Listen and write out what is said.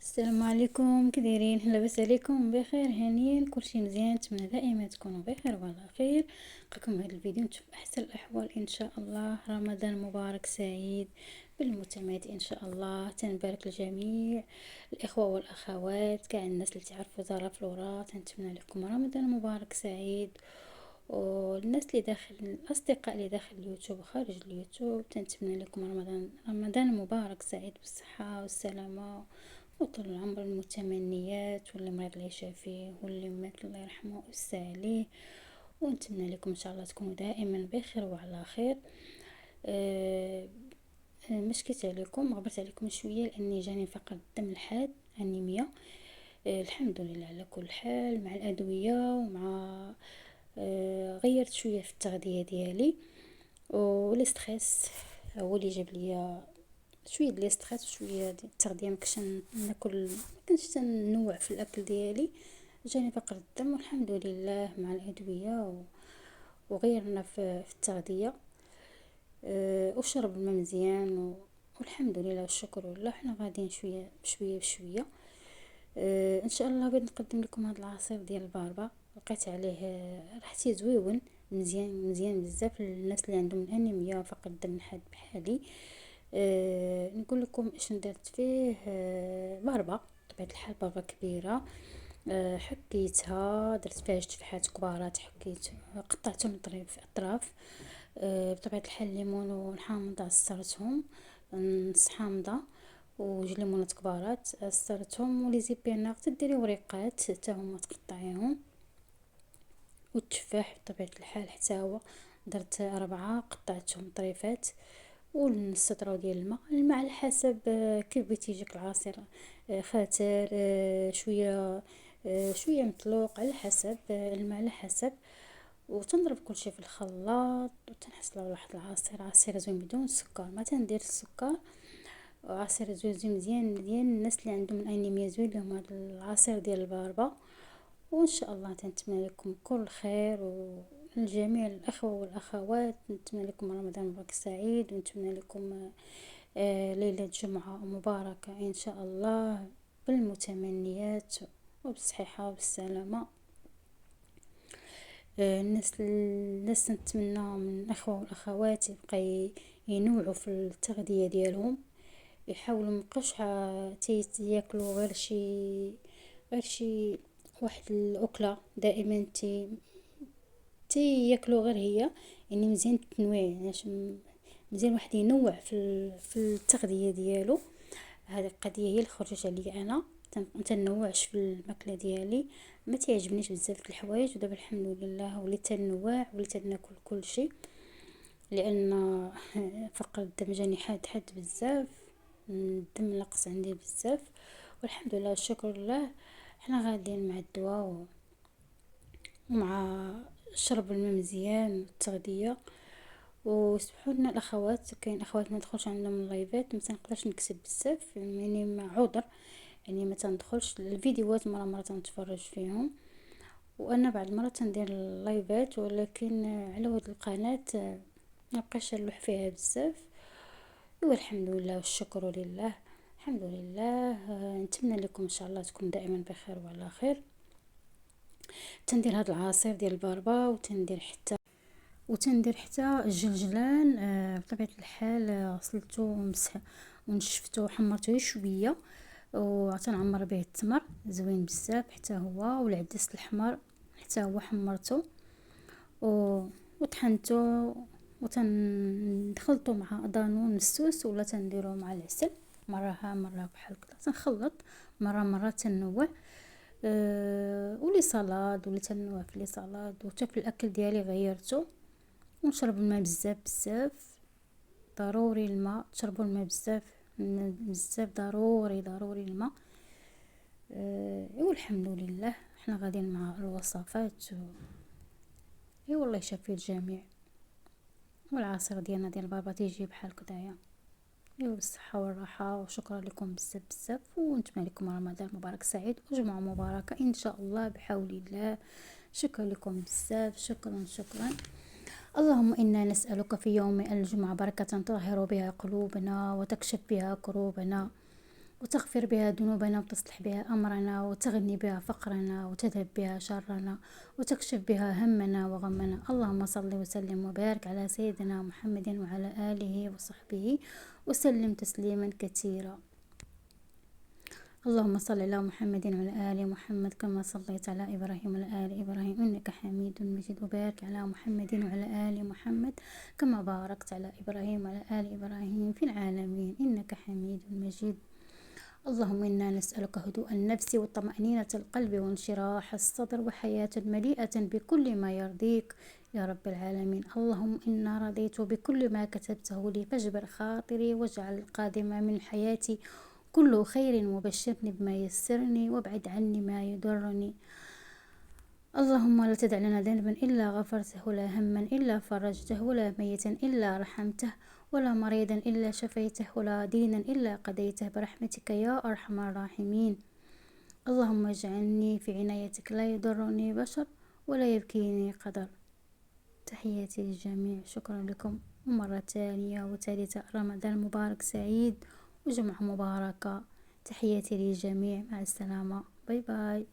السلام عليكم، كي دايرين؟ لاباس عليكم؟ بخير هانيين؟ كلشي مزيان؟ نتمنى دائما تكونوا بخير وعلى خير. نلقاكم هذا الفيديو نشوف احسن الاحوال ان شاء الله. رمضان مبارك سعيد بالمتماد ان شاء الله. تنبارك لجميع الاخوه والاخوات، كاع الناس اللي تعرفوا زهره فلورا، تنتمنى لكم رمضان مبارك سعيد. والناس اللي داخل، الاصدقاء اللي داخل اليوتيوب وخارج اليوتيوب، تنتمنى لكم رمضان مبارك سعيد بالصحه والسلامه وطول العمر. المتمنيات، واللي مريض الله يشافيه، واللي مات الله يرحمه ويوسع عليه. ونتمنى لكم ان شاء الله تكونوا دائما بخير وعلى خير. أه مشكيت عليكم، غبرت عليكم شويه لاني جاني فقر الدم الحاد، انيميا. الحمد لله على كل حال، مع الادويه ومع غيرت شويه في التغذيه ديالي. والاسترس هو اللي جاب ليا شويه ديال ستريس وشويه ديال التغذيه. مكنتش ناكل، مكنتش تنوع في الاكل ديالي. جاني فقر الدم والحمد لله مع الادويه وغيرنا في التغذيه. وشرب الماء مزيان والحمد لله والشكر لله. حنا غاديين شويه بشويه بشويه. ان شاء الله بغيت نقدم لكم هذا العصير ديال الباربا. لقيت عليه ريحتي زويون، مزيان مزيان بزاف للناس اللي عندهم الانيميا وفقر الدم الحاد بحالي. نقول لكم ايش درت فيه. باربا، بطبيعه الحال باربا كبيره. حكيتها، درت فيها تفاحات كبارات، حكيت قطعتهم في اطراف. بطبيعه الحال الليمون والحامضه عصرتهم نص حامضه، وجوج ليمونات كبارات عصرتهم، ولي زيبينار تديري وريقات حتى هما تقطعيهم. والتفاح بطبيعه الحال حتى هو درت 4 قطعتهم طريفات. ونص طرو ديال الماء على حسب كيف بغيتي يجيك العصير. خاتر، شويه شويه مطلوق، على حسب الماء على حسب. وتنضرب كل شيء في الخلاط وتنحصل على واحد العصير، عصير زوين بدون سكر، ما تندير السكر. عصير زوين مزيان ديال الناس اللي عندهم الانيميا، زوين لهم هذا العصير ديال الباربا. وان شاء الله تنتمنى لكم كل خير، ولجميع الاخوه والاخوات نتمنى لكم رمضان مبارك سعيد، ونتمنى لكم ليله جمعه مباركه ان شاء الله بالمتمنيات وبالصحه وبالسلامه. الناس نتمنى من الاخوه والاخوات يبقى ينوعوا في التغذيه ديالهم، يحاولوا مبقاوش ياكلوا غير شي واحد الاكله دائما ياكلوا غير هي. يعني مزيان التنويع، يعني مزيان واحد ينوع في التغذيه ديالو. هذه القضيه هي اللي خرجت عليا انا. تنوعش في الماكله ديالي، ما تعجبنيش بزاف الحوايج. ودابا الحمد لله وليت تنوع، وليت ناكل كل شيء، لان فقر الدم جاني حاد بزاف. الدم نقص عندي بزاف، والحمد لله والشكر لله. حنا غاديين مع الدواء ومع شرب الماء مزيان والتغذيه. وسمحوا لنا الاخوات، كاين اخوات ما ندخلش عندهم اللايفات، ما تنقدرش نكتب بزاف، يعني مع عذر. يعني ما تندخلش الفيديوهات، مره تنتفرج فيهم، وانا بعد مره تندير اللايفات، ولكن على هاد القناه ما بقاش نلوح فيها بزاف. والحمد لله والشكر لله. الحمد لله. نتمنى لكم ان شاء الله تكون دائما بخير وعلى خير. تندير هذا العصير ديال الباربا، وتندير حتى الجلجلان. بطبيعه الحال غسلته ونشفته وحمرته شويه، وتنعمر به التمر زوين بزاف حتى هو، والعدس الاحمر حتى هو حمرته وطحنته، وتندخلطو مع دانون السوس، ولا تنديرو مع العسل. مره ها مره بحال كدا تنخلط، مره تنوع. ولي صلاد، ولي تنوع في لي صلاد، وحتى في الاكل ديالي غيرته. ونشرب الماء بزاف بزاف، ضروري الماء، تشربوا الماء بزاف بزاف، ضروري الماء. والحمد لله. احنا غاديين مع الوصفات والله يشفي الجميع. والعصير ديالنا ديال بابا تيجي بحال كدايا. بالصحه والراحه، وشكرا لكم بزاف بزاف، ونتمنى لكم رمضان مبارك سعيد وجمعه مباركه ان شاء الله بحول الله. شكرا لكم بزاف، شكرا. اللهم إنا نسألك في يوم الجمعة بركة تطهر بها قلوبنا وتكشف بها كروبنا، وتغفر بها ذنوبنا وتصلح بها أمرنا وتغني بها فقرنا وتذهب بها شرنا وتكشف بها همنا وغمنا. اللهم صل وسلم وبارك على سيدنا محمد وعلى آله وصحبه وسلم تسليما كثيرا. اللهم صل على محمد وعلى آل محمد كما صليت على إبراهيم وعلى آل إبراهيم إنك حميد مجيد، وبارك على محمد وعلى آل محمد كما باركت على إبراهيم وعلى آل إبراهيم في العالمين إنك حميد مجيد. اللهم إنا نسألك هدوء النفس وطمأنينة القلب وانشراح الصدر وحياة مليئة بكل ما يرضيك يا رب العالمين. اللهم إنا رضيت بكل ما كتبته لي فاجبر خاطري واجعل القادم من حياتي كل خير، وبشرني بما يسرني وابعد عني ما يضرني. اللهم لا تدع لنا ذنبا إلا غفرته ولا هما إلا فرجته ولا ميتا إلا رحمته ولا مريضا إلا شفيته ولا دينا إلا قضيته برحمتك يا أرحم الراحمين. اللهم اجعلني في عنايتك لا يضرني بشر ولا يبكيني قدر. تحياتي للجميع، شكرا لكم، ومرة ثانية وثالثة رمضان مبارك سعيد وجمعة مباركة. تحياتي للجميع، مع السلامة، باي باي.